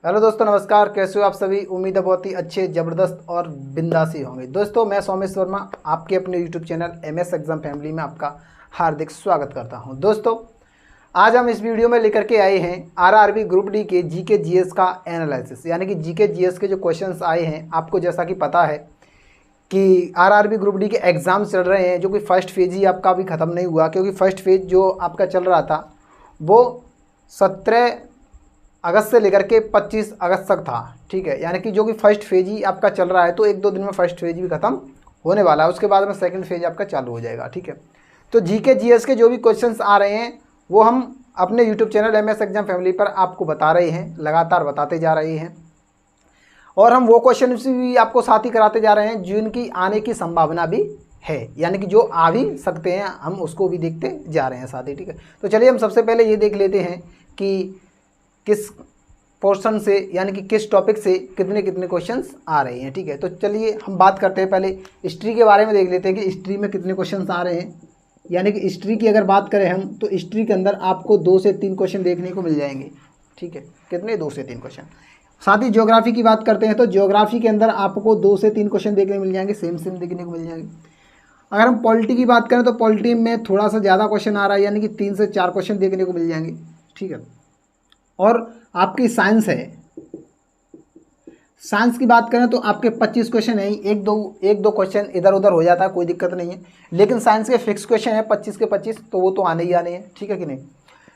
Hello दोस्तों, नमस्कार। कैसे हो आप सभी? उम्मीद है बहुत ही अच्छे, ज़बरदस्त और बिंदासी होंगे। दोस्तों, मैं सोमेश वर्मा आपके अपने YouTube channel MS exam family में आपका हार्दिक स्वागत करता हूं। दोस्तों, आज हम इस वीडियो में लेकर के आए हैं आरआरबी ग्रुप डी के जीके जीएस का एनालिसिस, यानी कि जीके जीएस के जो क्वेश्चंस आए हैं। आपको जैसा कि पता है कि आरआरबी ग्रुप डी के एग्ज़ाम चल रहे हैं, जो कि फ़र्स्ट फेज़ ही आपका अभी ख़त्म नहीं हुआ, क्योंकि फ़र्स्ट फेज़ जो आपका चल रहा था वो 17 अगस्त से लेकर के 25 अगस्त तक था। ठीक है, यानी कि जो कि फ़र्स्ट फेज़ ही आपका चल रहा है, तो एक दो दिन में फ़र्स्ट फेज़ भी ख़त्म होने वाला है। उसके बाद में सेकंड फेज़ आपका चालू हो जाएगा। ठीक है, तो जीके जीएस के जो भी क्वेश्चंस आ रहे हैं वो हम अपने YouTube channel MS exam family पर आपको बता रहे हैं, लगातार बताते जा रहे हैं। और हम वो क्वेश्चन भी आपको साथ ही कराते जा रहे हैं जिनकी आने की संभावना भी है, यानी कि जो आ भी सकते हैं, हम उसको भी देखते जा रहे हैं साथ ही। ठीक है, तो चलिए हम सबसे पहले ये देख लेते हैं कि किस पोर्शन से, यानी कि किस टॉपिक से कितने कितने क्वेश्चंस आ रहे हैं। ठीक है, तो चलिए हम बात करते हैं। पहले हिस्ट्री के बारे में देख लेते हैं कि हिस्ट्री में कितने क्वेश्चंस आ रहे हैं। यानी कि हिस्ट्री की अगर बात करें हम, तो हिस्ट्री के अंदर आपको 2 से 3 क्वेश्चन देखने को मिल जाएंगे। ठीक है, कितने? 2 से 3 क्वेश्चन। साथ ही ज्योग्राफी की बात करते हैं, तो ज्योग्राफी के अंदर आपको 2 से 3 क्वेश्चन देखने को मिल जाएंगे, सेम देखने को मिल जाएंगे। अगर हम पॉलिटी की बात करें, तो पॉलिटी में थोड़ा सा ज़्यादा क्वेश्चन आ रहा है, यानी कि 3 से 4 क्वेश्चन देखने को मिल जाएंगे। ठीक है, और आपकी साइंस है, साइंस की बात करें तो आपके 25 क्वेश्चन है। एक दो क्वेश्चन इधर उधर हो जाता है, कोई दिक्कत नहीं है, लेकिन साइंस के फिक्स क्वेश्चन है 25 के 25, तो वो तो आने ही आने हैं। ठीक है कि नहीं?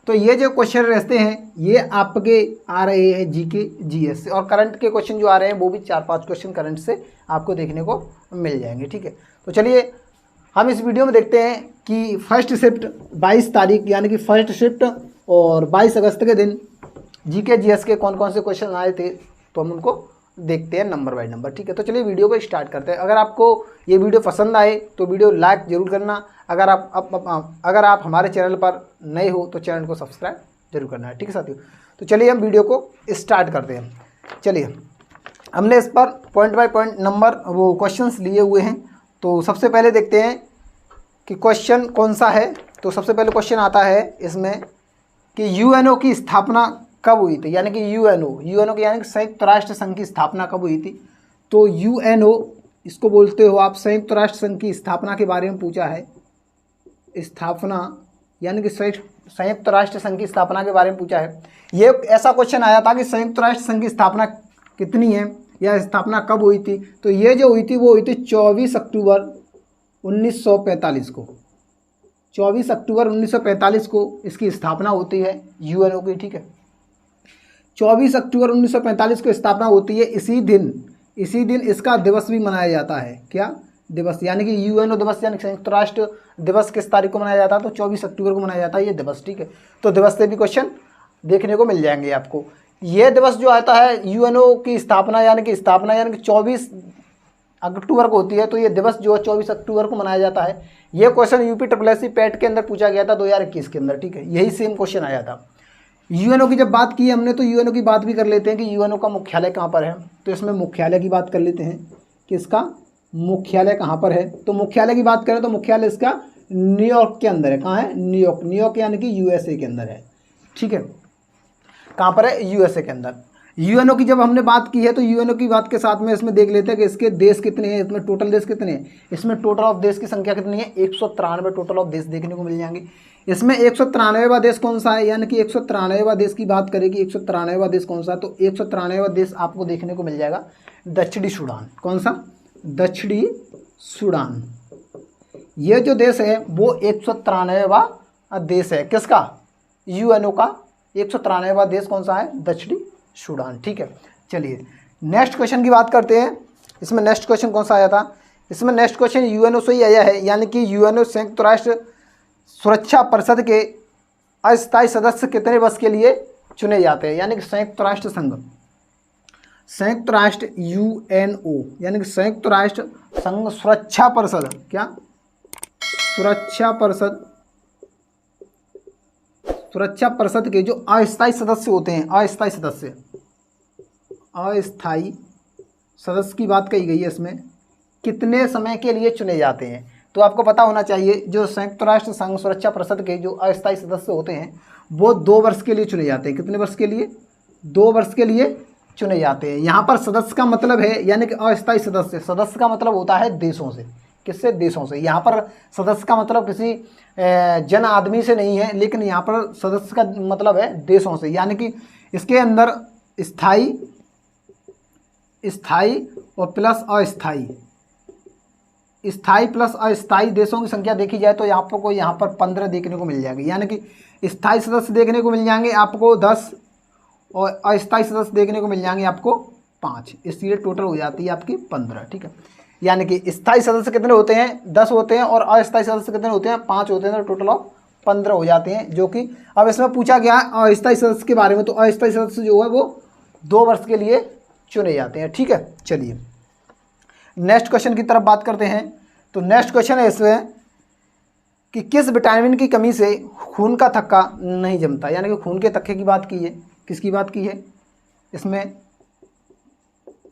तो ये जो क्वेश्चन रहते हैं ये आपके आ रहे हैं जीके जीएस से, और करंट के क्वेश्चन जो आ रहे हैं वो भी 4-5 क्वेश्चन करंट से आपको देखने को मिल जाएंगे। ठीक है, तो चलिए हम इस वीडियो में देखते हैं कि फर्स्ट शिफ्ट 22 तारीख, यानी कि फर्स्ट शिफ्ट और 22 अगस्त के दिन जीके जीएस के कौन कौन से क्वेश्चन आए थे, तो हम उनको देखते हैं नंबर बाय नंबर। ठीक है, तो चलिए वीडियो को स्टार्ट करते हैं। अगर आपको ये वीडियो पसंद आए तो वीडियो लाइक जरूर करना। अगर आप हमारे चैनल पर नए हो तो चैनल को सब्सक्राइब जरूर करना है। ठीक है साथियों, तो चलिए हम वीडियो को स्टार्ट करते हैं। चलिए, हमने इस पर पॉइंट बाय पॉइंट नंबर वो क्वेश्चंस लिए हुए हैं। तो सबसे पहले देखते हैं कि क्वेश्चन कौन सा है। तो सबसे पहले क्वेश्चन आता है इसमें कि यूएनओ की स्थापना कब हुई थी, यानी कि यूएनओ की यानी कि संयुक्त राष्ट्र संघ की स्थापना कब हुई थी। तो यूएनओ इसको बोलते हो आप, संयुक्त राष्ट्र संघ की स्थापना के बारे में पूछा है। स्थापना यानी कि संयुक्त राष्ट्र संघ की स्थापना के बारे में पूछा है। ये ऐसा क्वेश्चन आया था कि संयुक्त राष्ट्र संघ की स्थापना कितनी है या स्थापना कब हुई थी। तो ये जो हुई थी वो हुई थी 24 अक्टूबर 1945 को। 24 अक्टूबर 1945 को इसकी स्थापना होती है यूएनओ की। ठीक है, 24 अक्टूबर 1945 को स्थापना होती है। इसी दिन इसका दिवस भी मनाया जाता है। क्या दिवस? यानी कि यूएनओ दिवस, यानी संयुक्त राष्ट्र दिवस किस तारीख को मनाया जाता है? तो 24 अक्टूबर को मनाया जाता है ये दिवस। ठीक है, तो दिवस से भी क्वेश्चन देखने को मिल जाएंगे आपको। ये दिवस जो आता है यूएनओ की स्थापना, यानी कि 24 अक्टूबर को होती है, तो ये दिवस जो है 24 अक्टूबर को मनाया जाता है। ये क्वेश्चन यूपी SSC पैट के अंदर पूछा गया था 2021 के अंदर। ठीक है, यही सेम क्वेश्चन आया था। यूएनओ की जब बात की हमने, तो यूएनओ की बात भी कर लेते हैं कि यूएनओ का मुख्यालय कहाँ पर है। तो इसमें मुख्यालय की बात कर लेते हैं कि इसका मुख्यालय कहाँ पर है। तो मुख्यालय की बात करें तो मुख्यालय इसका न्यूयॉर्क के अंदर है। कहाँ है? न्यूयॉर्क यानी कि यूएसए के अंदर है। ठीक है, कहाँ पर है? यूएसए के अंदर। यूएनओ की जब हमने बात की है, तो यूएनओ की बात के साथ में इसमें देख लेते हैं कि इसके देश कितने हैं, इसमें टोटल देश कितने हैं। इसमें टोटल ऑफ देश की संख्या कितनी है? 193 टोटल ऑफ देश देखने को मिल जाएंगे। इसमें 193वां देश कौन सा है, यानी कि 193वां देश की बात करें कि 193वां देश कौन सा है, तो 193वां देश आपको देखने को मिल जाएगा दक्षिणी सूडान। कौन सा? दक्षिणी सूडान। ये जो देश है वो 193वां देश है। किसका? यूएनओ का 193वां देश कौन सा है? दक्षिणी सूडान। ठीक है, चलिए नेक्स्ट क्वेश्चन की बात करते हैं। इसमें नेक्स्ट क्वेश्चन कौन सा आया था? इसमें नेक्स्ट क्वेश्चन यूएनओ से ही आया है, यानी कि यूएनओ संयुक्त राष्ट्र सुरक्षा परिषद के अस्थायी सदस्य कितने वर्ष के लिए चुने जाते हैं। यानी कि संयुक्त राष्ट्र संघ, संयुक्त राष्ट्र यूएनओ, यानी कि संयुक्त राष्ट्र संघ सुरक्षा परिषद। क्या? सुरक्षा परिषद के जो अस्थायी सदस्य होते हैं, अस्थायी सदस्य की बात कही गई है। इसमें कितने समय के लिए चुने जाते हैं? तो आपको पता होना चाहिए जो संयुक्त राष्ट्र संघ सुरक्षा परिषद के जो अस्थायी सदस्य होते हैं वो 2 वर्ष के लिए चुने जाते हैं। कितने वर्ष के लिए? 2 वर्ष के लिए चुने जाते हैं। यहाँ पर सदस्य का मतलब है यानी कि अस्थायी सदस्य, सदस्य का मतलब होता है देशों से, किससे, देशों से। यहाँ पर सदस्य का मतलब किसी जन आदमी से नहीं है, लेकिन यहाँ पर सदस्य का मतलब है देशों से, यानी कि इसके अंदर स्थायी, स्थायी और प्लस अस्थायी, स्थायी प्लस अस्थायी देशों की संख्या देखी जाए तो आपको यहाँ पर 15 देखने को मिल जाएगी, यानी कि स्थायी सदस्य देखने को मिल जाएंगे आपको 10 और अस्थायी सदस्य देखने को मिल जाएंगे आपको 5, इसलिए टोटल हो जाती है आपकी 15। ठीक है, यानी कि स्थायी सदस्य कितने होते हैं, 10 होते हैं, और अस्थायी सदस्य कितने होते हैं, 5 होते हैं, तो टोटल ऑफ 15 हो जाते हैं। जो कि अब इसमें पूछा गया अस्थायी सदस्य के बारे में, तो अस्थायी सदस्य जो है वो 2 वर्ष के लिए चुने जाते हैं। ठीक है, चलिए नेक्स्ट क्वेश्चन की तरफ बात करते हैं। तो नेक्स्ट क्वेश्चन है इसमें कि किस विटामिन की कमी से खून का थक्का नहीं जमता, यानी कि खून के थक्के की बात की है, किसकी बात की है इसमें,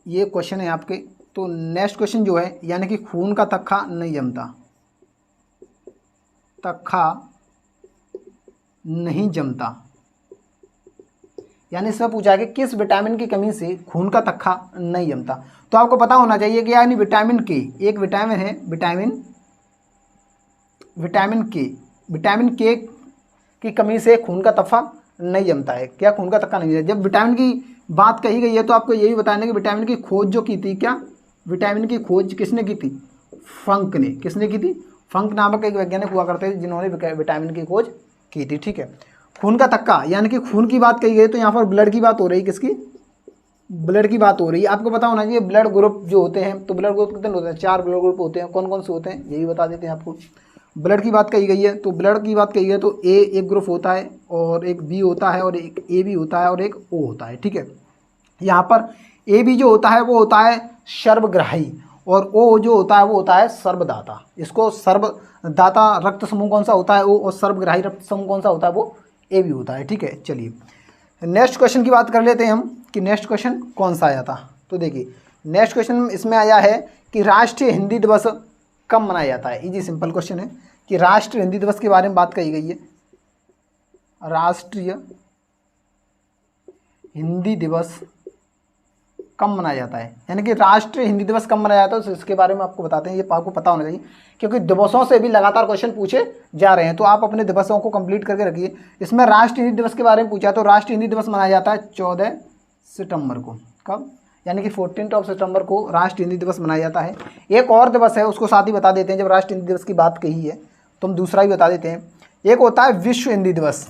ये क्वेश्चन है आपके। तो नेक्स्ट क्वेश्चन जो है यानी कि खून का थक्का नहीं जमता, थक्का नहीं जमता, यानी इसमें पूछा है कि किस विटामिन की कमी से खून का थक्का नहीं जमता। तो आपको पता होना चाहिए कि यानी विटामिन के, एक विटामिन है विटामिन के की कमी से खून का थक्का नहीं जमता है। क्या खून का थक्का नहीं जमता? जब विटामिन की बात कही गई है तो आपको यही बताना है कि विटामिन की खोज जो की थी, क्या विटामिन की खोज किसने की थी, फंक ने। किसने की थी? फंक नामक एक वैज्ञानिक हुआ करते थे जिन्होंने विटामिन की खोज की थी। ठीक है, खून का थक्का यानी कि खून की बात कही गई तो यहाँ पर ब्लड की बात हो रही है, किसकी, ब्लड की बात हो रही है। आपको पता होना चाहिए ब्लड ग्रुप जो होते हैं, तो ब्लड ग्रुप कितने होते हैं, 4 ब्लड ग्रुप होते हैं। कौन कौन से होते हैं यही बता देते हैं आपको। ब्लड की बात कही गई है, तो ब्लड की बात कही गई है तो ए एक ग्रुप होता है, और एक बी होता है, और एक ए बी होता है, और एक ओ होता है। ठीक है, यहाँ पर ए बी जो होता है वो होता है सर्वग्राही, और ओ जो होता है वो होता है सर्वदाता। इसको सर्वदाता रक्त समूह कौन सा होता है ओ, और सर्वग्राही रक्त समूह कौन सा होता है वो ए बी होता है। ठीक है, चलिए नेक्स्ट क्वेश्चन की बात कर लेते हैं हम कि नेक्स्ट क्वेश्चन कौन सा आया था। तो देखिए नेक्स्ट क्वेश्चन इसमें आया है कि राष्ट्रीय हिंदी दिवस कब मनाया जाता है। इजी सिंपल क्वेश्चन है कि राष्ट्रीय हिंदी दिवस के बारे में बात कही गई है। राष्ट्रीय हिंदी दिवस कब मनाया जाता है, यानी कि राष्ट्रीय हिंदी दिवस कब मनाया जाता है, तो इसके बारे में आपको बताते हैं। ये आपको पता होना चाहिए क्योंकि दिवसों से भी लगातार क्वेश्चन पूछे जा रहे हैं, तो आप अपने दिवसों को कंप्लीट करके रखिए। इसमें राष्ट्रीय हिंदी दिवस के बारे में पूछा, तो राष्ट्रीय हिंदी दिवस मनाया जाता है 14 सितंबर को। कब? यानी कि 14 सितंबर को राष्ट्रीय हिंदी दिवस मनाया जाता है। एक और दिवस है उसको साथ ही बता देते हैं, जब राष्ट्रीय हिंदी दिवस की बात कही है तो हम दूसरा ही बता देते हैं। एक होता है विश्व हिंदी दिवस।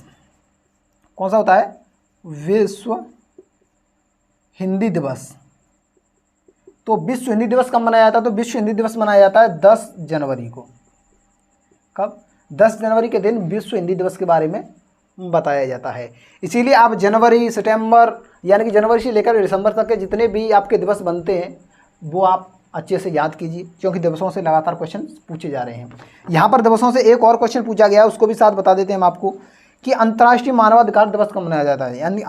कौन सा होता है? विश्व हिंदी दिवस। तो विश्व हिंदी दिवस कब मनाया जाता है? तो विश्व हिंदी दिवस मनाया जाता है 10 जनवरी को। कब? 10 जनवरी के दिन विश्व हिंदी दिवस के बारे में बताया जाता है। इसीलिए आप जनवरी, सितंबर, यानी कि जनवरी से लेकर दिसंबर तक के जितने भी आपके दिवस बनते हैं वो आप अच्छे से याद कीजिए, क्योंकि दिवसों से लगातार क्वेश्चन पूछे जा रहे हैं। यहाँ पर दिवसों से एक और क्वेश्चन पूछा गया है, उसको भी साथ बता देते हैं हम आपको कि अंतर्राष्ट्रीय मानवाधिकार दिवस कब मनाया जाता है। यानी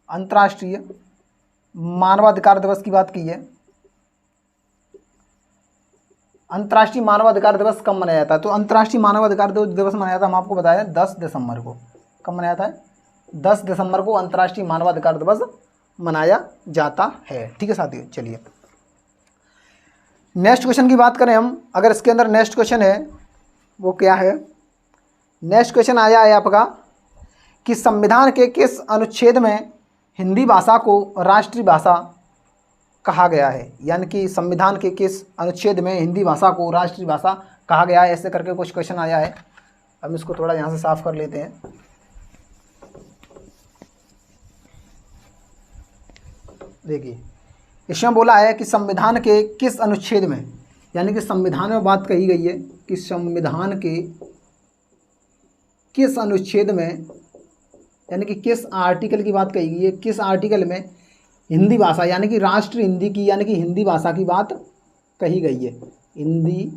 अंतर्राष्ट्रीय मानवाधिकार दिवस की बात की है। अंतर्राष्ट्रीय मानवाधिकार दिवस कब मनाया जाता है? तो अंतर्राष्ट्रीय मानवाधिकार दिवस मनाया जाता है, हम आपको बताया 10 दिसंबर को। कब मनाया जाता है? 10 दिसंबर को अंतर्राष्ट्रीय मानवाधिकार दिवस मनाया जाता है। ठीक है साथियों, चलिए नेक्स्ट क्वेश्चन की बात करें हम। अगर इसके अंदर नेक्स्ट क्वेश्चन है वो क्या है? नेक्स्ट क्वेश्चन आया है आपका कि संविधान के किस अनुच्छेद में हिंदी भाषा को राष्ट्रीय भाषा कहा गया है। यानी कि संविधान के किस अनुच्छेद में हिंदी भाषा को राष्ट्रीय भाषा कहा गया है, ऐसे करके कुछ क्वेश्चन आया है। हम इसको थोड़ा यहाँ से साफ कर लेते हैं। देखिए इसमें बोला है कि संविधान के किस अनुच्छेद में, यानी कि संविधान में बात कही गई है कि संविधान के किस अनुच्छेद में, यानी कि किस आर्टिकल की बात कही गई है, किस आर्टिकल में हिंदी भाषा यानी कि राष्ट्रीय हिंदी की, यानी कि हिंदी भाषा की बात कही गई है। हिंदी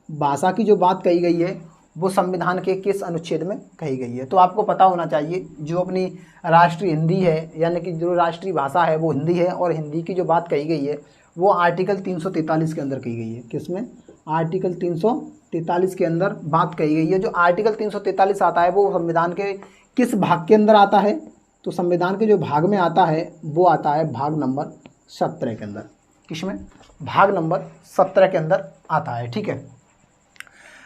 भाषा की जो बात कही गई है वो संविधान के किस अनुच्छेद में कही गई है। तो आपको पता होना चाहिए जो अपनी राष्ट्रीय हिंदी है, यानी कि जो राष्ट्रीय भाषा है वो हिंदी है, और हिंदी की जो बात कही गई है वो आर्टिकल 343 के अंदर कही गई है। किसमें? आर्टिकल 343 के अंदर बात कही गई है। जो आर्टिकल 343 आता है वो संविधान के किस भाग के अंदर आता है? तो संविधान के जो भाग में आता है वो आता है भाग नंबर 17 के अंदर। किसमें? भाग नंबर 17 के अंदर आता है। ठीक है,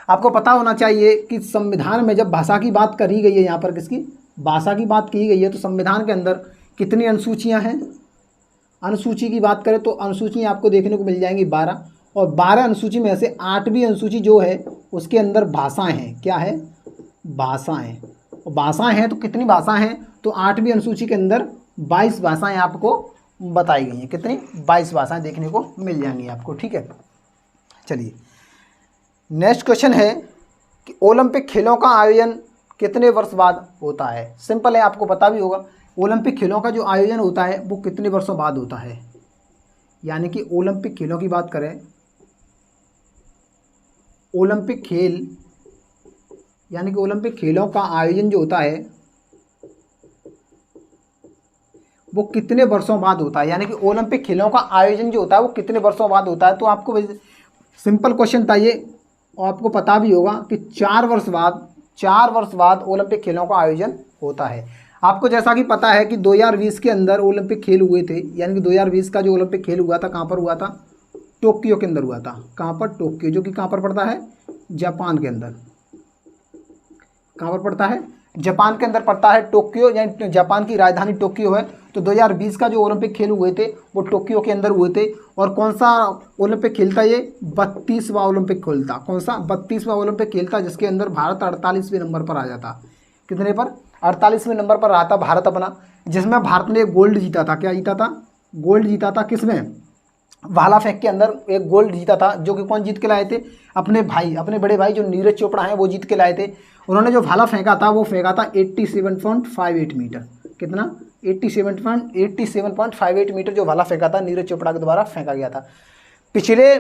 आपको पता होना चाहिए कि संविधान में जब भाषा की बात करी गई है, यहाँ पर किसकी भाषा की बात की गई है, तो संविधान के अंदर कितनी अनुसूचियाँ हैं? अनुसूची की बात करें तो अनुसूची आपको देखने को मिल जाएंगी 12, और 12 अनुसूची में से 8वीं अनुसूची जो है उसके अंदर भाषाएं हैं। क्या है? भाषाएं। और भाषाएं हैं तो कितनी भाषाएं हैं? तो 8वीं अनुसूची के अंदर 22 भाषाएं आपको बताई गई हैं। कितनी? 22 भाषाएं देखने को मिल जाएंगी आपको। ठीक है, चलिए नेक्स्ट क्वेश्चन है कि ओलंपिक खेलों का आयोजन कितने वर्ष बाद होता है? सिंपल है, आपको पता भी होगा। ओलंपिक खेलों का जो आयोजन होता है वो कितने वर्षों बाद होता है? यानी कि ओलंपिक खेलों की बात करें, ओलंपिक खेल यानी कि ओलंपिक खेलों का आयोजन जो होता है वो कितने वर्षों बाद होता है? यानी कि ओलंपिक खेलों का आयोजन जो होता है वो कितने वर्षों बाद होता है? तो आपको सिंपल क्वेश्चन था ये, और आपको पता भी होगा कि 4 वर्ष बाद ओलंपिक खेलों का आयोजन होता है। आपको जैसा कि पता है कि 2020 के अंदर ओलंपिक खेल हुए थे, यानी कि 2020 का जो ओलंपिक खेल हुआ था कहाँ पर हुआ था? टोक्यो के अंदर हुआ था। कहाँ पर? टोक्यो, जो कि कहाँ पर पड़ता है? जापान के अंदर। कहाँ पर पड़ता है? जापान के अंदर पड़ता है टोक्यो, यानी जापान की राजधानी टोक्यो है। तो 2020 का जो ओलंपिक खेल हुए थे वो टोक्यो के अंदर हुए थे। और कौन सा ओलंपिक खेल था ये? 32वां ओलंपिक खेल था। कौन सा? 32वां ओलंपिक खेल था, जिसके अंदर भारत 48वें नंबर पर आ जाता। कितने पर? 48वें नंबर पर रहा था भारत अपना, जिसमें भारत ने एक गोल्ड जीता था। क्या जीता था? गोल्ड जीता था। किसमें? भाला फेंक के अंदर एक गोल्ड जीता था, जो कि कौन जीत के लाए थे? अपने भाई, अपने बड़े भाई जो नीरज चोपड़ा हैं वो जीत के लाए थे। उन्होंने जो भाला फेंका था वो फेंका था 87.58 मीटर। कितना? 87.58 मीटर जो भाला फेंका था नीरज चोपड़ा के द्वारा फेंका गया था। पिछले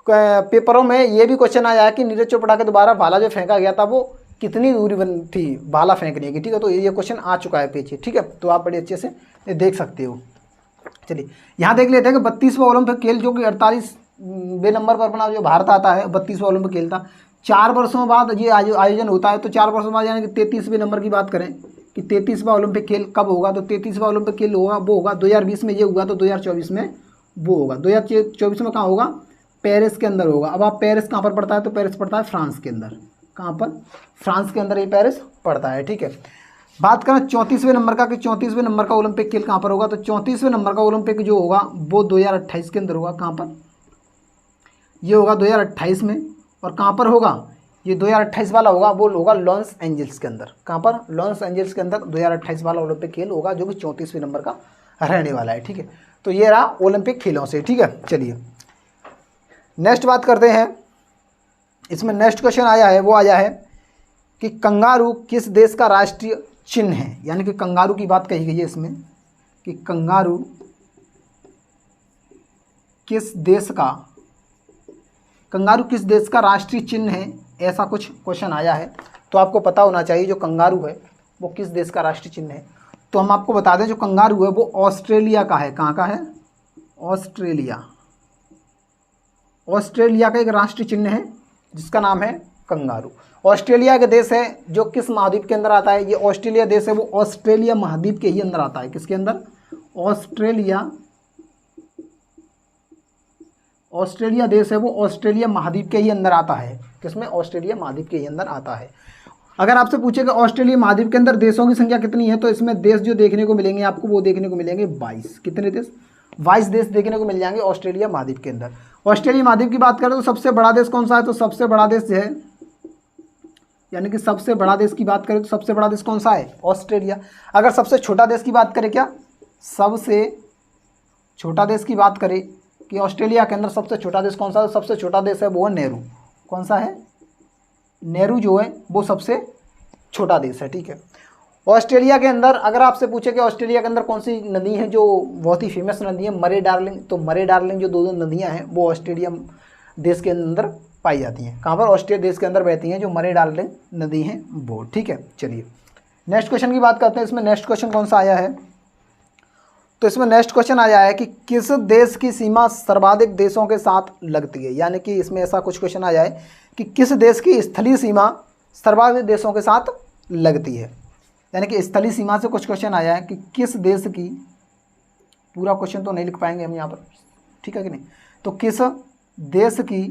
पेपरों में ये भी क्वेश्चन आया है कि नीरज चोपड़ा के द्वारा भाला जो फेंका गया था वो कितनी दूरी बन थी भाला फेंकने की। ठीक है, तो ये क्वेश्चन आ चुका है पीछे। ठीक है, तो आप बड़े अच्छे से देख सकते हो। चलिए यहाँ देख लेते हैं कि 32वां ओलंपिक खेल, जो कि 48वें नंबर पर अपना जो भारत आता है, 32वां ओलंपिक खेल था। 4 वर्षों बाद ये आयोजन होता है। तो 4 वर्षों बाद यानी कि 33वें नंबर की बात करें कि 33वां ओलंपिक खेल कब होगा? तो 33वां ओलंपिक खेल होगा वो होगा 2020 में ये हुआ, तो 2024 में वो होगा। 2024 में कहाँ होगा? पेरिस के अंदर होगा। अब आप पेरिस कहाँ पर पड़ता है? तो पेरिस पड़ता है फ्रांस के अंदर। कहाँ पर? फ्रांस के अंदर ये पेरिस पड़ता है। ठीक है, बात करें 34वें नंबर का कि 34वें नंबर का ओलंपिक खेल कहाँ पर होगा? तो 34वें नंबर का ओलंपिक जो होगा वो 2028 के अंदर होगा। कहाँ पर? ये होगा 2028 में। और कहाँ पर होगा? ये 2028 वाला होगा, वो होगा लॉस एंजल्स के अंदर। कहाँ पर? लॉस एंजल्स के अंदर 2028 वाला ओलंपिक खेल होगा, जो कि 34वें नंबर का रहने वाला है। ठीक है, तो ये रहा ओलंपिक खेलों से। ठीक है, चलिए नेक्स्ट बात करते हैं। इसमें नेक्स्ट क्वेश्चन आया है, वो आया है कि कंगारू किस देश का राष्ट्रीय चिन्ह है? यानी कि कंगारू की बात कही गई है इसमें कि कंगारू किस देश का राष्ट्रीय चिन्ह है, ऐसा कुछ क्वेश्चन आया है। तो आपको पता होना चाहिए जो कंगारू है वो किस देश का राष्ट्रीय चिन्ह है। तो हम आपको बता दें जो कंगारू है वो ऑस्ट्रेलिया का है। कहाँ का है? ऑस्ट्रेलिया का एक राष्ट्रीय चिन्ह है जिसका नाम है कंगारू। ऑस्ट्रेलिया का देश है जो किस महाद्वीप के अंदर आता है? ये ऑस्ट्रेलिया देश है वो ऑस्ट्रेलिया महाद्वीप के ही अंदर आता है। किसके अंदर? ऑस्ट्रेलिया देश है वो ऑस्ट्रेलिया महाद्वीप के ही अंदर आता है। किसमें? ऑस्ट्रेलिया महाद्वीप के ही अंदर आता है। अगर आपसे पूछे कि ऑस्ट्रेलिया महाद्वीप के अंदर देशों की संख्या कितनी है, तो इसमें देश जो देखने को मिलेंगे आपको वो देखने को मिलेंगे 22। कितने देश? 22 देश देखने को मिल जाएंगे ऑस्ट्रेलिया महाद्वीप के अंदर। ऑस्ट्रेलिया महाद्वीप की बात करें तो सबसे बड़ा देश कौन सा है? तो सबसे बड़ा देश जो है, यानी कि सबसे बड़ा देश की बात करें तो सबसे बड़ा देश कौन सा है? ऑस्ट्रेलिया। अगर सबसे छोटा देश की बात करें, क्या सबसे छोटा देश की बात करें कि ऑस्ट्रेलिया के अंदर सबसे छोटा देश कौन सा है? सबसे छोटा देश है वो है नेहरू। कौन सा है? नेहरू जो है वो सबसे छोटा देश है। ठीक है, ऑस्ट्रेलिया के अंदर अगर आपसे पूछे कि ऑस्ट्रेलिया के अंदर कौन सी नदी है जो बहुत ही फेमस नदी है? मरे डार्लिंग। तो मरे डार्लिंग जो दो नदियाँ हैं वो ऑस्ट्रेलिया देश के अंदर पाई जाती हैं। कहाँ पर? ऑस्ट्रेलिया देश के अंदर बहती हैं जो मरे डार्लिंग नदी हैं वो। ठीक है, चलिए नेक्स्ट क्वेश्चन की बात करते हैं। इसमें नेक्स्ट क्वेश्चन कौन सा आया है? तो इसमें नेक्स्ट क्वेश्चन आया है कि किस देश की सीमा सर्वाधिक देशों के साथ लगती है? यानी कि इसमें ऐसा कुछ क्वेश्चन आ जाए कि किस देश की स्थलीय सीमा सर्वाधिक देशों के साथ लगती है। यानी कि स्थलीय सीमा से कुछ क्वेश्चन आया है कि किस देश की, पूरा क्वेश्चन तो नहीं लिख पाएंगे हम यहाँ पर, ठीक है कि नहीं, तो किस देश की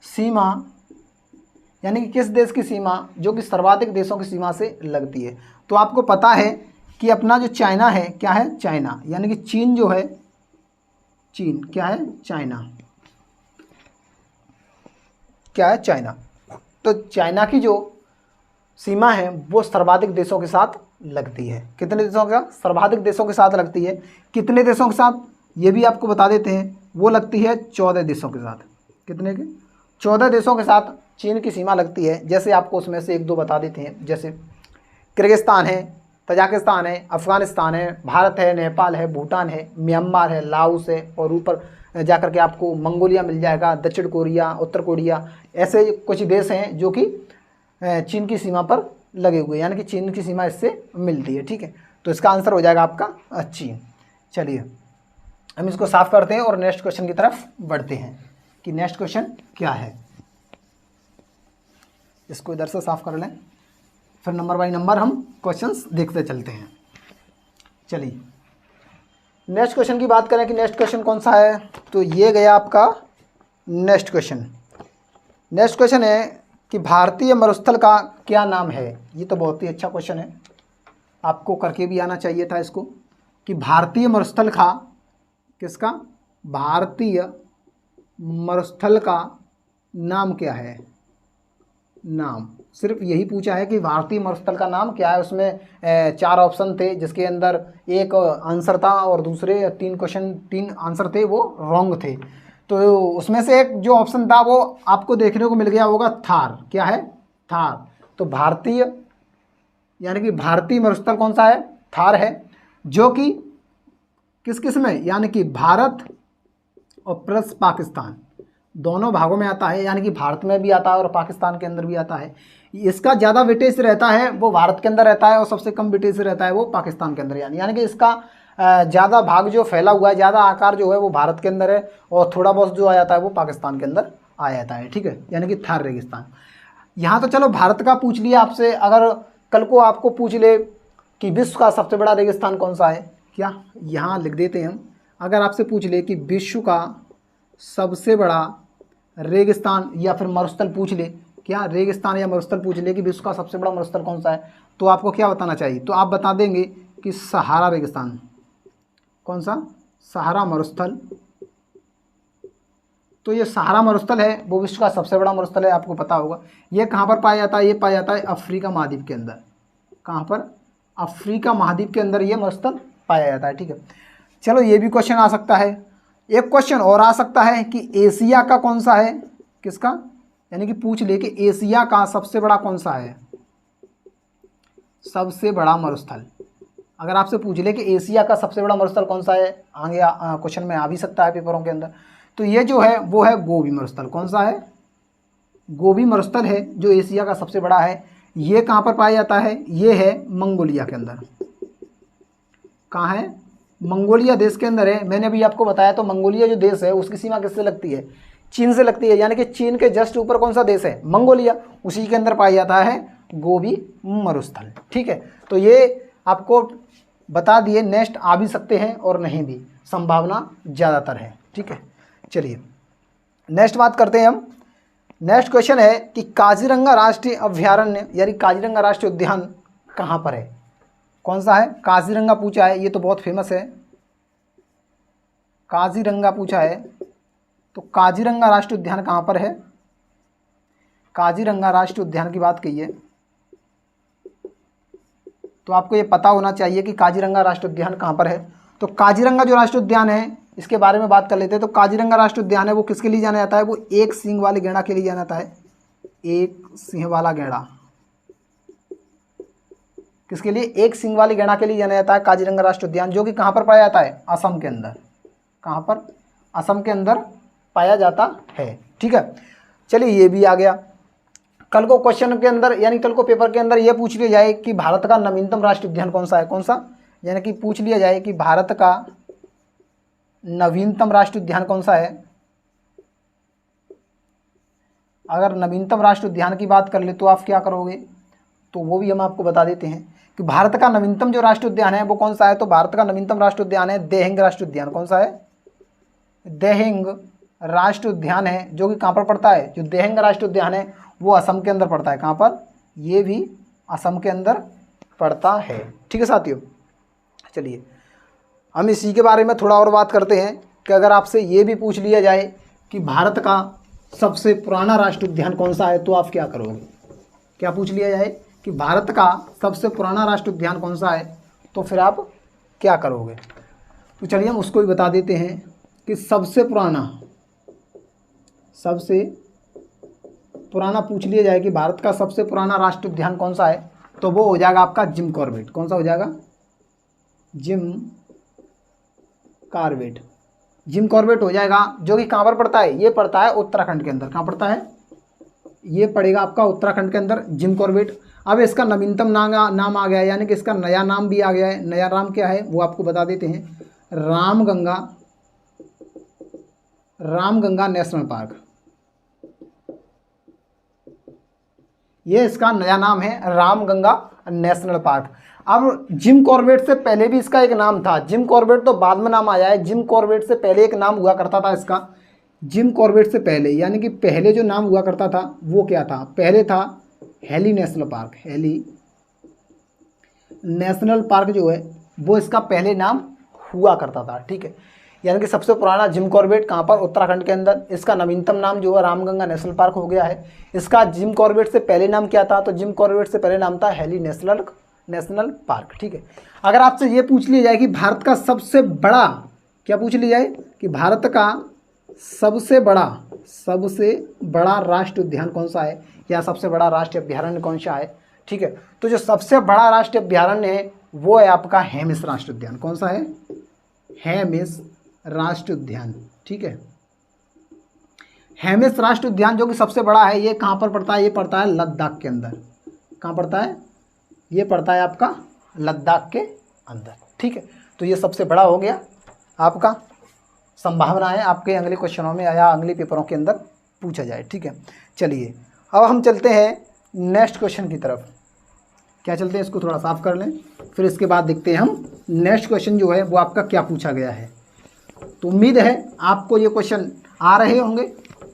सीमा, यानी कि किस देश की सीमा जो कि सर्वाधिक देशों की सीमा से लगती है। तो आपको पता है कि अपना जो चाइना है, क्या है, चाइना, यानी कि चीन जो है, चीन क्या है, चाइना, क्या है, चाइना। तो चाइना की जो सीमा है वो सर्वाधिक देशों के साथ लगती है। कितने देशों के साथ? सर्वाधिक देशों के साथ लगती है। कितने देशों के साथ ये भी आपको बता देते हैं, वो लगती है 14 देशों के साथ। कितने के? 14 देशों के साथ चीन की सीमा लगती है। जैसे आपको उसमें से एक दो बता देते हैं, जैसे किर्गिस्तान है, तजाकिस्तान है, अफ़गानिस्तान है, भारत है, नेपाल है, भूटान है, म्यांमार है, लाओस है, और ऊपर जाकर के आपको मंगोलिया मिल जाएगा, दक्षिण कोरिया, उत्तर कोरिया, ऐसे कुछ देश हैं जो कि चीन की सीमा पर लगे हुए, यानी कि चीन की सीमा इससे मिलती है। ठीक है, तो इसका आंसर हो जाएगा आपका चीन। चलिए हम इसको साफ करते हैं और नेक्स्ट क्वेश्चन की तरफ बढ़ते हैं कि नेक्स्ट क्वेश्चन क्या है। इसको इधर से साफ कर लें, फिर नंबर बाई नंबर हम क्वेश्चंस देखते चलते हैं। चलिए नेक्स्ट क्वेश्चन की बात करें कि नेक्स्ट क्वेश्चन कौन सा है, तो ये गया आपका नेक्स्ट क्वेश्चन। नेक्स्ट क्वेश्चन है कि भारतीय मरुस्थल का क्या नाम है। ये तो बहुत ही अच्छा क्वेश्चन है, आपको करके भी आना चाहिए था इसको, कि भारतीय मरुस्थल का किसका, भारतीय मरुस्थल का नाम क्या है। नाम सिर्फ यही पूछा है कि भारतीय मरुस्थल का नाम क्या है। उसमें 4 ऑप्शन थे, जिसके अंदर एक आंसर था और दूसरे 3 आंसर थे वो रॉन्ग थे। तो उसमें से एक जो ऑप्शन था वो आपको देखने को मिल गया होगा थार। क्या है? थार। तो भारतीय यानी कि भारतीय मरुस्थल कौन सा है? थार है, जो कि किस किस में, यानी कि भारत और प्लस पाकिस्तान दोनों भागों में आता है, यानी कि भारत में भी आता है और पाकिस्तान के अंदर भी आता है। इसका ज़्यादा वेटेज रहता है वो भारत के अंदर रहता है और सबसे कम वेटेज रहता है वो पाकिस्तान के अंदर, यानी कि इसका ज़्यादा भाग जो फैला हुआ है, ज़्यादा आकार जो है वो भारत के अंदर है और थोड़ा बहुत जो आ जाता है वो पाकिस्तान के अंदर आ जाता है। ठीक है, यानी कि थार रेगिस्तान। यहाँ तो चलो भारत का पूछ लिया आपसे, अगर कल को आपको पूछ ले कि विश्व का सबसे बड़ा रेगिस्तान कौन सा है, क्या यहाँ लिख देते हैं हम। अगर आपसे पूछ ले कि विश्व का सबसे बड़ा रेगिस्तान या फिर मरुस्थल पूछ ले, क्या रेगिस्तान या मरुस्थल पूछ ले कि विश्व का सबसे बड़ा मरुस्थल कौन सा है, तो आपको क्या बताना चाहिए? तो आप बता देंगे कि सहारा रेगिस्तान। कौन सा? सहारा मरुस्थल। तो ये सहारा मरुस्थल है वो विश्व का सबसे बड़ा मरुस्थल है, आपको पता होगा। ये कहाँ पर पाया जाता है? ये पाया जाता है अफ्रीका महाद्वीप के अंदर। कहाँ पर? अफ्रीका महाद्वीप के अंदर ये मरुस्थल पाया जाता है। ठीक है, चलो ये भी क्वेश्चन आ सकता है। एक क्वेश्चन और आ सकता है कि एशिया का कौन सा है, किसका, यानी कि पूछ ले कि एशिया का सबसे बड़ा कौन सा है, सबसे बड़ा मरुस्थल। अगर आपसे पूछ ले कि एशिया का सबसे बड़ा मरुस्थल कौन सा है, आगे क्वेश्चन में आ भी सकता है पेपरों के अंदर, तो ये जो है वो है गोबी मरुस्थल। कौन सा है? गोबी मरुस्थल है जो एशिया का सबसे बड़ा है। ये कहाँ पर पाया जाता है? ये है मंगोलिया के अंदर। कहाँ है? मंगोलिया देश के अंदर है। मैंने अभी आपको बताया, तो मंगोलिया जो देश है उसकी सीमा किससे लगती है? चीन से लगती है, यानी कि चीन के जस्ट ऊपर कौन सा देश है? मंगोलिया। उसी के अंदर पाया जाता है गोबी मरुस्थल। ठीक है, तो ये आपको बता दिए। नेक्स्ट आ भी सकते हैं और नहीं भी, संभावना ज़्यादातर है। ठीक है, चलिए नेक्स्ट बात करते हैं हम। नेक्स्ट क्वेश्चन है कि काजीरंगा राष्ट्रीय अभयारण्य यानी काजीरंगा राष्ट्रीय उद्यान कहाँ पर है? कौन सा है? काजीरंगा पूछा है, ये तो बहुत फेमस है। काजीरंगा पूछा है, तो काजीरंगा राष्ट्रीय उद्यान कहाँ पर है? काजीरंगा राष्ट्रीय उद्यान की बात कही है, तो आपको ये पता होना चाहिए कि काजीरंगा राष्ट्रीय उद्यान कहाँ पर है। तो काजीरंगा जो राष्ट्रीय उद्यान है, इसके बारे में बात कर लेते हैं। तो काजीरंगा राष्ट्रीय उद्यान है वो किसके लिए जाना जाता है? वो एक सींग वाले गैंडा के लिए जाना जाता है। एक सिंह वाला गैंडा किसके लिए? एक सींग वाली गैंडा के लिए जाना जाता है काजीरंगा राष्ट्रीय उद्यान, जो कि कहाँ पर पाया जाता है? असम के अंदर। कहाँ पर? असम के अंदर पाया जाता है। ठीक है, चलिए ये भी आ गया। कल को क्वेश्चन के अंदर यानी कल को पेपर के अंदर ये पूछ लिया जाए कि भारत का नवीनतम राष्ट्रीय उद्यान कौन सा है? कौन सा? यानी कि पूछ लिया जाए कि भारत का नवीनतम राष्ट्रीय उद्यान कौन सा है। अगर नवीनतम राष्ट्रीय उद्यान की बात कर ले तो आप क्या करोगे? तो वो भी हम आपको बता देते हैं कि भारत का नवीनतम जो राष्ट्रीय उद्यान है वो कौन सा है। तो भारत का नवीनतम राष्ट्रीय उद्यान है देहिंग राष्ट्रीय उद्यान। कौन सा है? देहिंग राष्ट्रीय उद्यान है, जो कि कहाँ पर पड़ता है? जो देहिंग राष्ट्रीय उद्यान है वो असम के अंदर पड़ता है। कहाँ पर? ये भी असम के अंदर पड़ता है। ठीक है साथियों, चलिए हम इसी के बारे में थोड़ा और बात करते हैं कि अगर आपसे ये भी पूछ लिया जाए कि भारत का सबसे पुराना राष्ट्रीय उद्यान कौन सा है, तो आप क्या करोगे? क्या पूछ लिया जाए कि भारत का सबसे पुराना राष्ट्रीय उद्यान कौन सा है, तो फिर आप क्या करोगे? तो चलिए हम उसको भी बता देते हैं कि सबसे पुराना पूछ लिया जाए कि भारत का सबसे पुराना राष्ट्रीय उद्यान कौन सा है, तो वो हो जाएगा आपका जिम कॉर्बेट। कौन सा हो जाएगा? Jim Corbett. जिम कॉर्बेट हो जाएगा, जो कि कहाँ पर पड़ता है? ये पड़ता है उत्तराखंड के अंदर। कहाँ पड़ता है? ये पड़ेगा आपका उत्तराखंड के अंदर जिम कॉर्बेट। अब इसका नवीनतम नाम आ गया है, यानी कि इसका नया नाम भी आ गया है। नया नाम क्या है वो आपको बता देते हैं, रामगंगा नेशनल पार्क। ये इसका नया नाम है रामगंगा नेशनल पार्क। अब जिम कॉर्बेट से पहले भी इसका एक नाम था। जिम कॉर्बेट तो बाद में नाम आया है, जिम कॉर्बेट से पहले एक नाम हुआ करता था इसका। जिम कॉर्बेट से पहले, यानी कि पहले जो नाम हुआ करता था वो क्या था? पहले था heli national park. Heli national park जो है वो इसका पहले नाम हुआ करता था। ठीक है, यानी कि सबसे पुराना जिम कॉर्बेट कहाँ पर? उत्तराखंड के अंदर। इसका नवीनतम नाम जो है रामगंगा नेशनल पार्क हो गया है। इसका जिम कॉर्बेट से पहले नाम क्या था? तो जिम कॉर्बेट से पहले नाम था हेली नेशनल पार्क। ठीक है, अगर आपसे ये पूछ लिया जाए कि भारत का सबसे बड़ा, क्या पूछ लिया जाए कि भारत का सबसे बड़ा राष्ट्रीय उद्यान कौन सा है, या सबसे बड़ा राष्ट्रीय अभ्यारण्य कौन सा है? ठीक है, तो जो सबसे बड़ा राष्ट्रीय अभ्यारण्य है वो है आपका हेमिस राष्ट्रीय उद्यान। कौन सा है? हेमिस राष्ट्रीय उद्यान। ठीक है, हेमिस राष्ट्रीय उद्यान जो कि सबसे बड़ा है, ये कहाँ पर पड़ता है? ये पड़ता है लद्दाख के अंदर। कहाँ पड़ता है? ये पड़ता है आपका लद्दाख के अंदर। ठीक है, तो ये सबसे बड़ा हो गया आपका। संभावना है आपके अगले क्वेश्चनों में या अगले पेपरों के अंदर पूछा जाए। ठीक है, चलिए अब हम चलते हैं नेक्स्ट क्वेश्चन की तरफ। क्या चलते हैं, इसको थोड़ा साफ कर लें, फिर इसके बाद देखते हैं हम नेक्स्ट क्वेश्चन जो है वो आपका क्या पूछा गया है। तो उम्मीद है आपको ये क्वेश्चन आ रहे होंगे,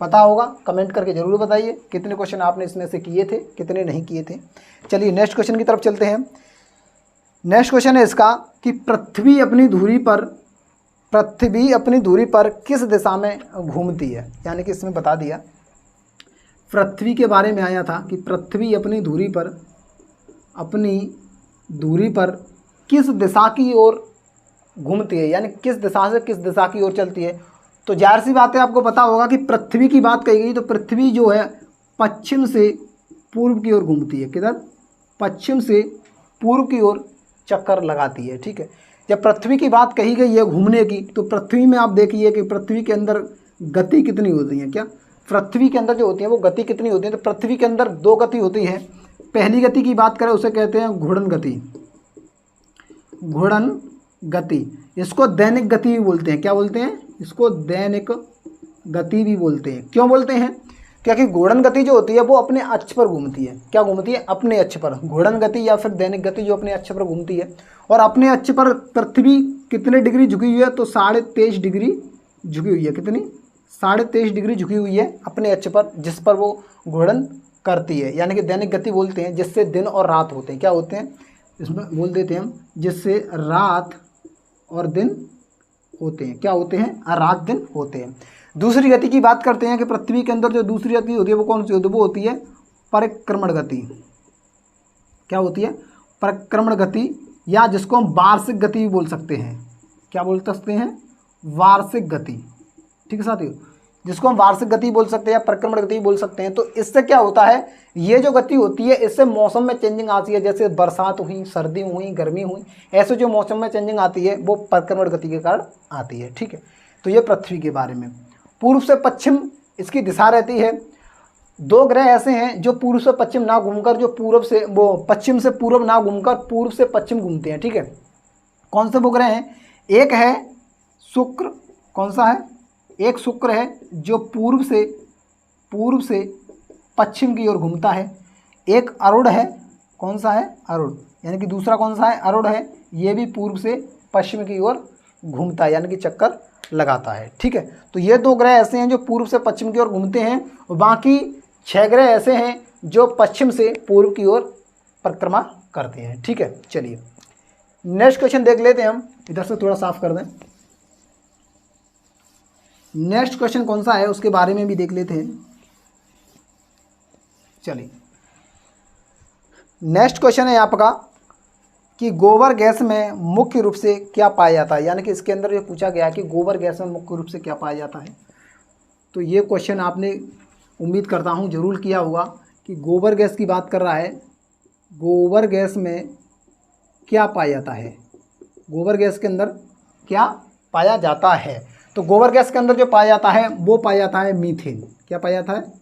पता होगा। कमेंट करके ज़रूर बताइए कितने क्वेश्चन आपने इसमें से किए थे, कितने नहीं किए थे। चलिए नेक्स्ट क्वेश्चन की तरफ चलते हैं। नेक्स्ट क्वेश्चन है इसका कि पृथ्वी अपनी धुरी पर किस दिशा में घूमती है। यानी कि इसमें बता दिया, पृथ्वी के बारे में आया था कि पृथ्वी अपनी धुरी पर किस दिशा की ओर घूमती है, यानी किस दिशा से किस दिशा की ओर चलती है। तो जाहिर सी बात है आपको पता होगा कि पृथ्वी की बात कही गई तो पृथ्वी जो है पश्चिम से पूर्व की ओर घूमती है। किधर? पश्चिम से पूर्व की ओर चक्कर लगाती है। ठीक है, जब पृथ्वी की बात कही गई है घूमने की, तो पृथ्वी में आप देखिए कि पृथ्वी के अंदर गति कितनी होती है। क्या पृथ्वी के अंदर जो होती है वो गति कितनी होती है? तो पृथ्वी के अंदर दो गति होती है। पहली गति की बात करें उसे कहते हैं घूर्णन गति। इसको दैनिक गति भी बोलते हैं। क्या बोलते हैं? इसको दैनिक गति भी बोलते हैं। क्यों बोलते हैं? क्योंकि घूर्णन गति जो होती है वो अपने अक्ष पर घूमती है। क्या घूमती है? अपने अक्ष पर। घूर्णन गति या फिर दैनिक गति जो अपने अक्ष पर घूमती है, और अपने अक्ष पर पृथ्वी कितने डिग्री झुकी हुई है? तो 23.5 डिग्री झुकी हुई है। कितनी? 23.5 डिग्री झुकी हुई है अपने अक्ष पर, जिस पर वो घूर्णन करती है। यानी कि दैनिक गति बोलते हैं जिससे दिन और रात होते हैं। क्या होते हैं? इसमें बोल देते हैं हम, जिससे रात और दिन होते हैं। क्या होते हैं? रात दिन होते हैं। दूसरी गति की बात करते हैं कि पृथ्वी के अंदर जो दूसरी गति होती है वो कौन सी होती है? वो होती है परिक्रमण गति। क्या होती है? परिक्रमण गति, या जिसको हम वार्षिक गति भी बोल सकते हैं। क्या बोल सकते हैं? वार्षिक गति। ठीक है साथियों, जिसको हम वार्षिक गति बोल सकते हैं या परिक्रमण गति बोल सकते हैं। तो इससे क्या होता है, ये जो गति होती है इससे मौसम में चेंजिंग आती है। जैसे बरसात हुई, सर्दी हुई, गर्मी हुई, ऐसे जो मौसम में चेंजिंग आती है वो परिक्रमण गति के कारण आती है। ठीक है, तो ये पृथ्वी के बारे में। पूर्व से पश्चिम इसकी दिशा रहती है। दो ग्रह ऐसे हैं जो पूर्व से पश्चिम ना घूमकर, जो पश्चिम से पूर्व ना घूमकर पूर्व से पश्चिम घूमते हैं। ठीक है, कौन से वो ग्रह हैं? एक है शुक्र। कौन सा है? एक शुक्र है जो पूर्व से पश्चिम की ओर घूमता है। एक अरुण है। कौन सा है, अरुण, यानी कि दूसरा कौन सा है, अरुण है। ये भी पूर्व से पश्चिम की ओर घूमता है, यानी कि चक्कर लगाता है। ठीक है, तो ये 2 ग्रह ऐसे हैं जो पूर्व से पश्चिम की ओर घूमते हैं, और बाकी 6 ग्रह ऐसे हैं जो पश्चिम से पूर्व की ओर परिक्रमा करते हैं। ठीक है, चलिए नेक्स्ट क्वेश्चन देख लेते हैं हम। इधर से थोड़ा साफ कर दें। नेक्स्ट क्वेश्चन कौन सा है उसके बारे में भी देख लेते हैं। चलिए नेक्स्ट क्वेश्चन है आपका कि गोबर गैस में मुख्य रूप से क्या पाया जाता है, यानी कि इसके अंदर ये पूछा गया है कि गोबर गैस में मुख्य रूप से क्या पाया जाता है। तो ये क्वेश्चन आपने उम्मीद करता हूँ जरूर किया होगा कि गोबर गैस की बात कर रहा है, गोबर गैस में क्या पाया जाता है, गोबर गैस के अंदर क्या पाया जाता है। तो गोबर गैस के अंदर जो पाया जाता है वो पाया जाता है मीथेन। क्या पाया जाता है,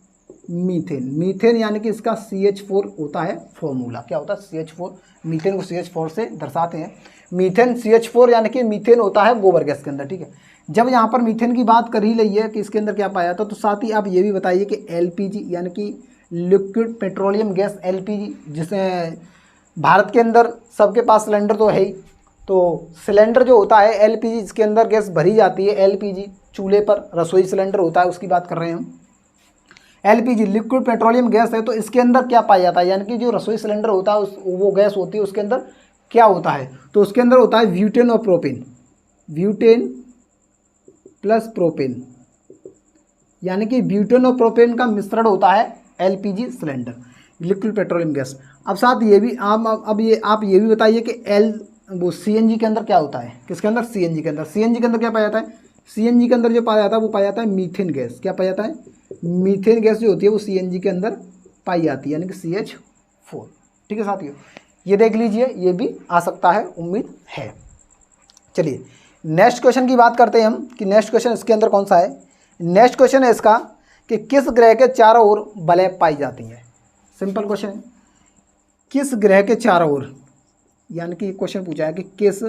मीथेन। मीथेन यानी कि इसका CH4 होता है फॉर्मूला। क्या होता है, CH4। मीथेन को CH4 से दर्शाते हैं। मीथेन CH4 यानी कि मीथेन होता है गोबर गैस के अंदर। ठीक है, जब यहाँ पर मीथेन की बात कर ही रही है कि इसके अंदर क्या पाया था, तो साथ ही आप ये भी बताइए कि LPG यानी कि लिक्विड पेट्रोलियम गैस, LPG, जिसे भारत के अंदर सबके पास सिलेंडर तो है ही, तो सिलेंडर जो होता है LPG, इसके अंदर गैस भरी जाती है। LPG चूल्हे पर रसोई सिलेंडर होता है, उसकी बात कर रहे हैं हम। LPG लिक्विड पेट्रोलियम गैस है, तो इसके अंदर क्या पाया जाता है, यानी कि जो रसोई सिलेंडर होता है वो गैस होती है, उसके अंदर क्या होता है, तो उसके अंदर होता है ब्यूटेन और प्रोपेन। ब्यूटेन प्लस प्रोपेन, यानी कि ब्यूटेन और प्रोपेन का मिश्रण होता है LPG cylinder, liquid petroleum gas. अब साथ ये भी आप ये भी बताइए कि वो CNG के अंदर क्या होता है, किसके अंदर, CNG के अंदर। CNG के अंदर क्या पाया जाता है, CNG के अंदर जो पाया जाता है वो पाया जाता है मीथेन गैस। क्या पाया जाता है, मीथेन गैस जो होती है वो CNG के अंदर पाई जाती है, यानी कि CH4। ठीक है साथियों, ये देख लीजिए, ये भी आ सकता है, उम्मीद है। चलिए नेक्स्ट क्वेश्चन की बात करते हैं हम कि नेक्स्ट क्वेश्चन इसके अंदर कौन सा है। नेक्स्ट क्वेश्चन है इसका कि किस ग्रह के चारों ओर बलय पाई जाती है। सिंपल क्वेश्चन है, किस ग्रह के चारों ओर, यानी कि क्वेश्चन पूछा है कि किस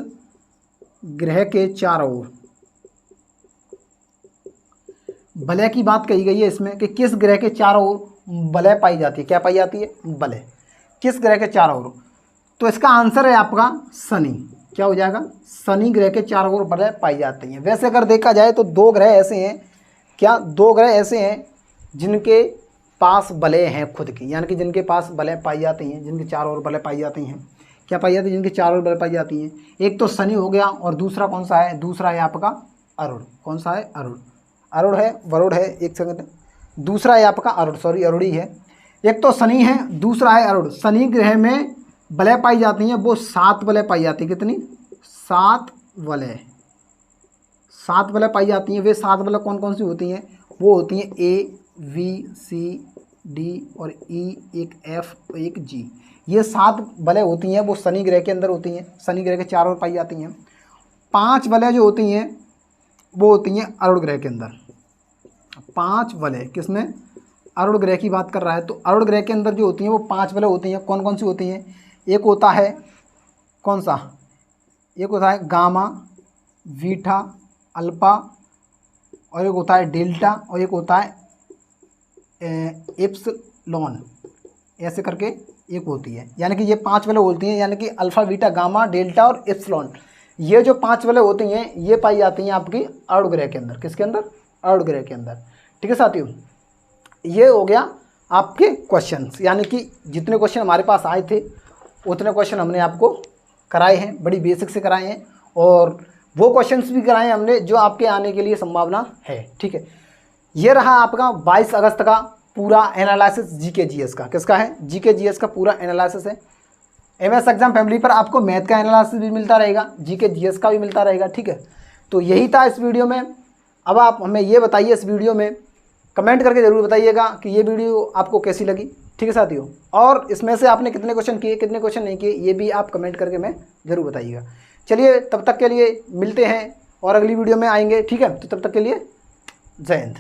ग्रह के चारों ओर बलय की बात कही गई है इसमें, कि किस ग्रह के चारों ओर बलय पाई जाती है। क्या पाई जाती है, बलय, किस ग्रह के चारों ओर। तो इसका आंसर है आपका शनि। क्या हो जाएगा, शनि ग्रह के चारों ओर बलय पाई जाती है। वैसे अगर देखा जाए तो 2 ग्रह ऐसे हैं, क्या 2 ग्रह ऐसे हैं जिनके पास बलय हैं खुद की, यानी कि जिनके पास बलय पाई जाती हैं, जिनके चारों ओर बलय पाई जाती हैं। क्या पाई जाती है, जिनके चारों ओर बलय पाई जाती हैं। एक तो शनि हो गया, और दूसरा कौन सा है, दूसरा है आपका अरुण। कौन सा है, अरुण। अरुण है, वरुण है, एक सेकंड, दूसरा है आपका अरुण, सॉरी अरुणी है। एक तो शनि है, दूसरा है अरुण। शनि ग्रह में बलय पाई जाती हैं वो 7 बलय पाई जाती है। कितनी, 7 बलय, 7 बलय पाई जाती हैं। वे 7 बलय कौन कौन सी होती हैं, वो होती हैं A, B, C, D और E, एक F, एक G। ये 7 बलय होती हैं, वो शनि ग्रह के अंदर होती हैं, शनि ग्रह के चारों ओर पाई जाती हैं। 5 बलय जो होती हैं वो होती हैं अरुण ग्रह के अंदर। 5 वलय किसमें, अरुण ग्रह की बात कर रहा है, तो अरुण ग्रह के अंदर जो होती हैं वो 5 वलय होती हैं। कौन कौन सी होती हैं, एक होता है कौन सा, एक होता है गामा, बीटा, अल्फा, और एक होता है डेल्टा, और एक होता है एप्सिलॉन, ऐसे करके एक होती है। यानी कि ये 5 वलय होती हैं, यानी कि अल्फा, बीटा, गामा, डेल्टा और एप्सिलॉन। ये जो 5 वलय होती हैं ये पाई जाती हैं आपकी अरुण ग्रह के अंदर। किसके अंदर, अरुण ग्रह के अंदर। ठीक है साथियों, ये हो गया आपके क्वेश्चंस, यानी कि जितने क्वेश्चन हमारे पास आए थे उतने क्वेश्चन हमने आपको कराए हैं, बड़ी बेसिक से कराए हैं, और वो क्वेश्चंस भी कराए हैं हमने जो आपके आने के लिए संभावना है। ठीक है, ये रहा आपका 22 अगस्त का पूरा एनालिसिस जीके जीएस का। किसका है, जीके जीएस का पूरा एनालिसिस है। MS एग्जाम फैमिली पर आपको मैथ का एनालिसिस भी मिलता रहेगा, जीके जीएस का भी मिलता रहेगा। ठीक है, तो यही था इस वीडियो में। अब आप हमें ये बताइए इस वीडियो में, कमेंट करके ज़रूर बताइएगा कि ये वीडियो आपको कैसी लगी। ठीक है साथियों, और इसमें से आपने कितने क्वेश्चन किए, कितने क्वेश्चन नहीं किए, ये भी आप कमेंट करके मैं ज़रूर बताइएगा। चलिए तब तक के लिए मिलते हैं और अगली वीडियो में आएंगे। ठीक है, तो तब तक के लिए जय हिंद।